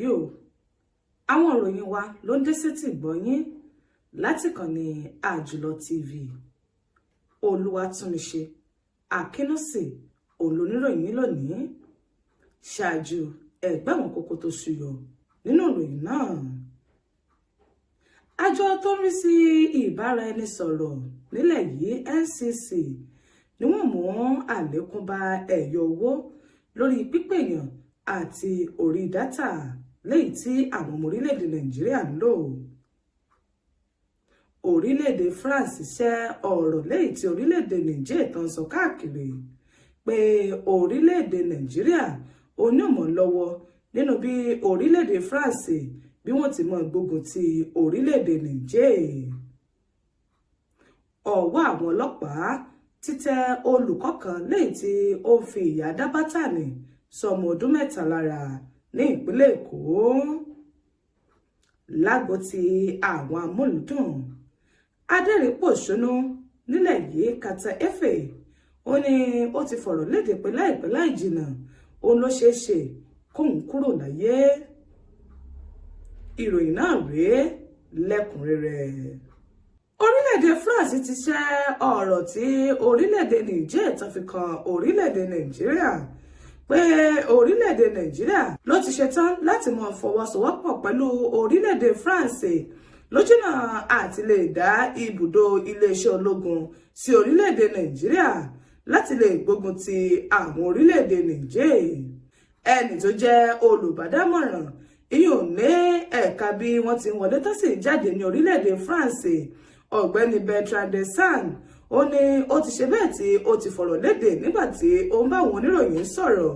yìí o àwọn ìròyìn wa ló ń dé sétí ìgbọ́yín láti kàn ní Àjùlọ TV Olúwatúnmiṣe Akínúsì olóníròyìn lónìí ṣáájú ẹgbẹ́ àwọn kókó tó ṣúyọ nínú ìròyìn náà. Àjọ tó ń rí sí ìbáraẹnisọ̀rọ̀ nílẹ̀ yìí NCC ni wọ́n mú àlékún bá ẹ̀yọ owó lórí pípèyàn àti orí dátà léyìí tí àwọn ọmọ orílẹ̀-èdè Nàìjíríà ń lò. Orílẹ̀-èdè France ṣẹ́ ọ̀rọ̀ léyìí tí orílẹ̀-èdè Nàìjíríà tán sọ káàkiri pé orílẹ̀-èdè Nàìjíríà onímọ̀ lọ́wọ́ nínú bí orílẹ̀-èdè France bí wọ́n ti mọ gbógun ti orílẹ̀-èdè Nàìjíríà. Ọwọ́ àwọn ọlọ́pàá títẹ olùkọ́ kan léyìí tí ó fi ìyà dá bátànì sọmọ ọdún 3 lára ní ìpínlẹ̀ Èkó. Lágbo ti àwọn amúlùdùn adẹ́rìn-pòṣónú nílẹ̀ yìí Kata Efe ó ní ó ti fọ̀rọ̀ léde pé láìpẹ́ láì jìnnà òun ló ṣeé ṣe kóun kúrò láyé. Ìròyìn náà rèé lẹ́kùnrẹ́rẹ́. Orílẹ̀-èdè France ti ṣẹ́ ọ̀rọ̀ tí orílẹ̀-èdè Niger tó fi kan orílẹ̀-èdè Nàìjíríà pé orílẹ̀-èdè Nàìjíríà ló ti ṣetán láti mọ fọwọ́sowọ́pọ̀ pẹ̀lú orílẹ̀-èdè France lójúnà àti lè dá ibùdó iléeṣẹ́ ológun sí orílẹ̀-èdè Nàìjíríà láti lè gbógun ti àwọn orílẹ̀-èdè Niger. Ẹni tó jẹ́ olùbádámọ̀ràn ìyóò ní ẹ̀ka bí wọ́n ti ń wọlé tó sì jáde ní orílẹ̀-èdè France ọ̀gbẹ́ni Bertrand Desagne ó ní ó ti ṣe bẹ́ẹ̀ tí ó ti fọ̀rọ̀ léde nígbà tí ó ń bá àwọn oníròyìn sọ̀rọ̀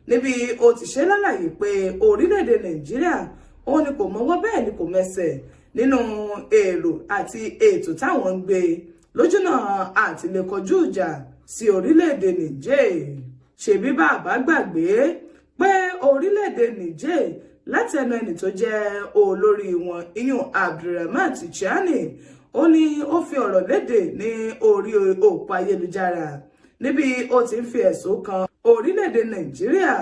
níbi ó ti ṣe lálàyé pé orílẹ̀-èdè Nàìjíríà ó ní kò mọ́wọ́ bẹ́ẹ̀ ni kò mẹsẹ̀ nínú èrò àti ètò táwọn ń gbé lójúnà àti lè kọjú ìjà sí orílẹ̀-èdè Niger. Ṣebí bàbá gbàgbé pé orílẹ̀-èdè Niger láti ẹnu ẹni tó jẹ́ olórí wọn iyún Abdulrahman Tchiani ó ní ó fi ọ̀rọ̀ léde ní orí òpó ayélujára níbi ó ti ń fi ẹ̀sùn kan orílẹ̀-èdè Nàìjíríà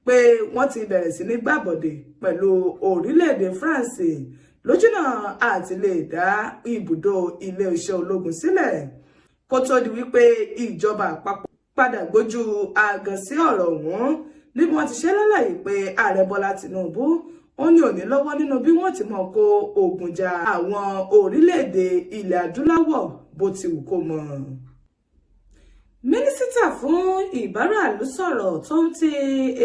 pé wọ́n ti bẹ̀rẹ̀ sí ní gbàbọ̀dè pẹ̀lú orílẹ̀-èdè France lójúnà àti lè dá ibùdó iléeṣẹ́ ológun sílẹ̀ kó tó di wípé ìjọba àpapọ̀ padà gbójú àgàn sí ọ̀rọ̀ ọ̀hún níbi wọ́n ti ṣe lálàyé pé ààrẹ Bọ́lá Tinubu ó ní òní lọ́wọ́ nínú bí wọ́n ti mọ̀ kó ogun jà àwọn orílẹ̀-èdè ilẹ̀ adúláwọ̀ bó ti wù kó mọ̀. Mínísítà fún ìbáraàlú sọ̀rọ̀ tó ń ti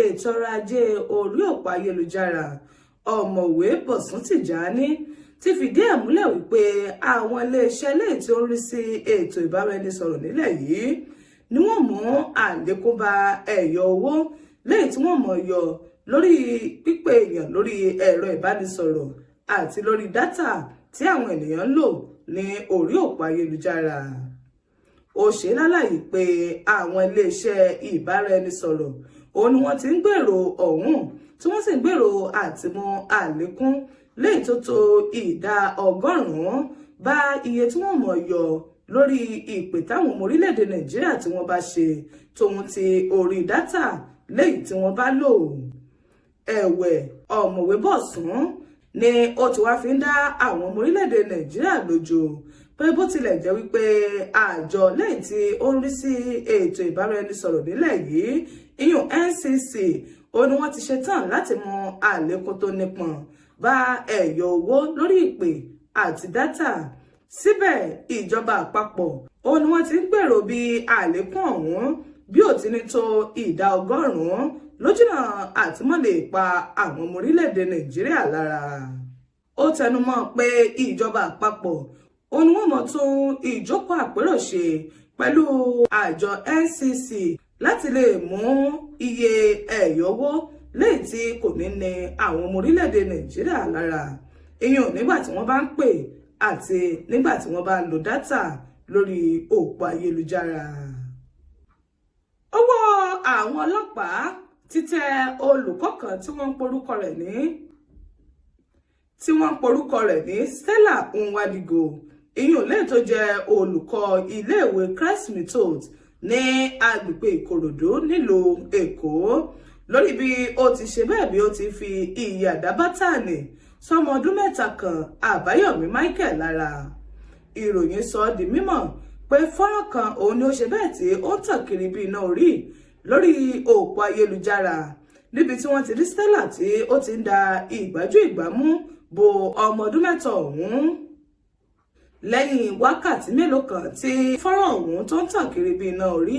ètò ọrọ̀ ajé orí òpó ayélujára ọ̀mọ̀wé Bọ̀sún Tìjání ti fìdí ẹ̀ múlẹ̀ wípé àwọn iléeṣẹ́ léyìí tí ó ń rí sí ètò ìbáraẹnisọ̀rọ̀ nílẹ̀ yìí ni wọ́n mú àlékún bá ẹ̀yọ owó léyìí tí wọ́n mọ̀ yọ lórí pípè èèyàn lórí ẹ̀rọ ìbánisọ̀rọ̀ àti lórí dátà tí àwọn ènìyàn ń lò ní orí òpó ayélujára. Ó ṣe lálàyé pé àwọn iléeṣẹ́ ìbáraẹnisọ̀rọ̀ òun ni wọ́n ti ń gbèrò ọ̀hún tí wọ́n sì ń gbèrò àti mú àlékún léyìí tó tó ìdá 100 bá iye tí wọ́n mọ̀ yọ lórí ìpè táwọn ọmọ orílẹ̀-èdè Nàìjíríà tí wọ́n bá ṣe tóun ti orí dátà léyìí tí wọ́n bá lò. Ẹ̀wẹ̀ ọ̀mọ̀wé Bọ̀sún ni ó ti wá fi ń dá àwọn ọmọ orílẹ̀-èdè Nàìjíríà lójú pé bó tilẹ̀ jẹ́ wípé àjọ lẹ́yìn tí ó ń rí sí ètò ìbáraẹnisọ̀rọ̀ nílẹ̀ yìí iyún NCC ó ní wọ́n ti ṣetán láti mú àlékún tó nípọn bá ẹ̀yọ owó lórí ìpè àti dátà. Síbẹ̀ ìjọba àpapọ̀ ó ní wọ́n ti ń gbèrò bí àlékún ọ̀hún bí ó ti ní tó ìdá 100 lójúnà àtìmọ́lẹ̀ pa àwọn ọmọ orílẹ̀-èdè Nàìjíríà lára. Ó tẹnumọ́ pé ìjọba àpapọ̀ ó ní wọ́n mọ̀ tún ìjókòó àpérò ṣe pẹ̀lú àjọ NCC láti lè mú iye ẹ̀yọ́wó léyìí tí kò ní ní àwọn ọmọ orílẹ̀-èdè Nàìjíríà lára ìyẹn nígbà tí wọ́n bá ń pè àti nígbà tí wọ́n bá ń lo dátà lórí òpó ayélujára. Ọwọ́ àwọn ọlọ́pàá ti tẹ olùkọ́ kan tí wọ́n ń porúkọ rẹ̀ ní Stella Nwadigo ìyẹn lẹ́yìn tó jẹ́ olùkọ́ iléèwé Christ Methodist ní agbègbè Ìkòròdú nílùú Èkó lórí bí ó ti ṣe bẹ́ẹ̀ bí ó ti fi ìyà dá bátànì sọmọ ọdún mẹ́ta kan Àbáyọ̀mí Michael lára. Ìròyìn sọ di mímọ̀ pé fọ́nrán kan òun ni ó ṣe bẹ́ẹ̀ tí ó ń tàn kiri bí iná orí lórí òpó ayélujára níbi tí wọ́n ti rí Stella tí ó ti ń da ìgbájú ìgbámú bo ọmọ ọdún mẹ́ta ọ̀hún. Lẹ́yìn wákàtí mélòó kan tí fọ́nrán ọ̀hún tó ń tàn kiri bí iná orí,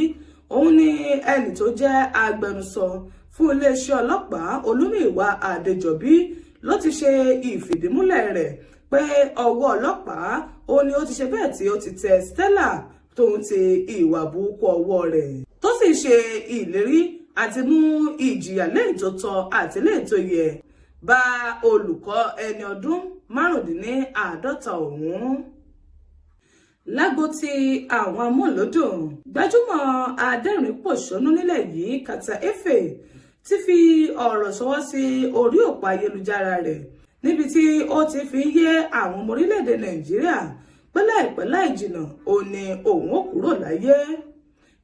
òun ni ẹni tó jẹ́ agbẹnusọ fún iléeṣẹ́ ọlọ́pàá Olúmúyìwá Adéjọbí ló ti ṣe ìfìdímúlẹ̀ rẹ̀ pé ọwọ́ ọlọ́pàá òun ni ó ti ṣe bẹ́ẹ̀ tí ó ti tẹ Stella tóun ti ìwà burúkú ọwọ́ rẹ̀, tó sì ṣe ìlérí àti mú ìjìyà lẹ́yìn tó tọ́ àti lẹ́yìn tó yẹ bá olùkọ́ ẹni ọdún 55 ọ̀hún. Lágbo ti àwọn amúlòdùn, gbajúmọ̀ adẹ́rìn-pòṣónú nílẹ̀ yìí Kata Efe ti fi ọ̀rọ̀ ṣọwọ́ sí orí òpó ayélujára rẹ̀ níbi tí ó ti fi ń yé àwọn ọmọ orílẹ̀-èdè Nàìjíríà pé láìpẹ́ láì jìnnà òun ni òun ó kúrò láyé.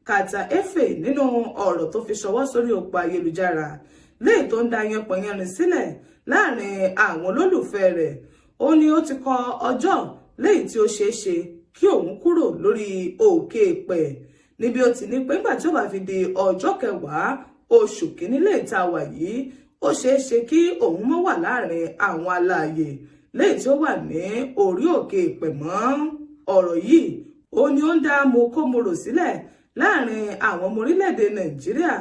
Kata Efe nínú ọ̀rọ̀ tó fi ṣọwọ́ sórí òpó ayélujára léyìí tó ń da yanpọ̀yanrìn sílẹ̀ láàrin àwọn olólùfẹ́ rẹ̀, ó ní ó ti kọ ọjọ́ léyìí tí ó ṣeé ṣe kí òun kúrò lórí òkè èèpẹ̀, níbi ó ti ní pé nígbà tí ó bá fi di ọjọ́ 10 oṣù kìíní lè ta wà yìí, ó ṣeé ṣe kí òun mọ́ wà láàrin àwọn alààyè léyìí tí ó wà ní orí òkè èèpẹ̀ mọ́. Ọ̀rọ̀ yìí ó ní ó ń dá mokómorò sílẹ̀ láàrin àwọn ọmọ orílẹ̀-èdè Nàìjíríà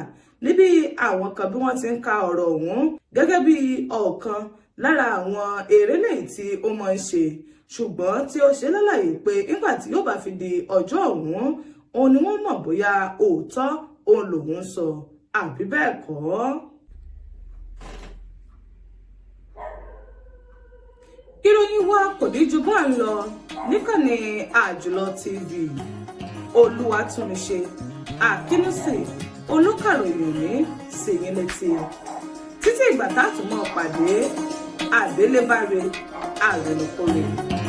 níbi àwọn kan bí wọ́n ti ń ka ọ̀rọ̀ ọ̀hún gẹ́gẹ́ bí ọ̀kan lára àwọn eré lẹ́yìn tí ó máa ń ṣe, ṣùgbọ́n tí ó ṣe lálàyé pé nígbà tí yóò bá fi di ọjọ́ ọ̀hún, òun ni wọ́n mọ̀ bóyá òótọ́ òun lòun ń sọ àbí bẹ́ẹ̀ kọ́. Ìròyìn wa kò ní ju bá ń lọ níkànnì Àjùlọ TV. Olúwatúnmiṣe Àkínúsì olùkàròyìn ní sèyìn létí. Títí ìgbà tá a tún mọ́ pàdé, àdélébáre àrẹ̀lẹ̀kọ́rẹ̀.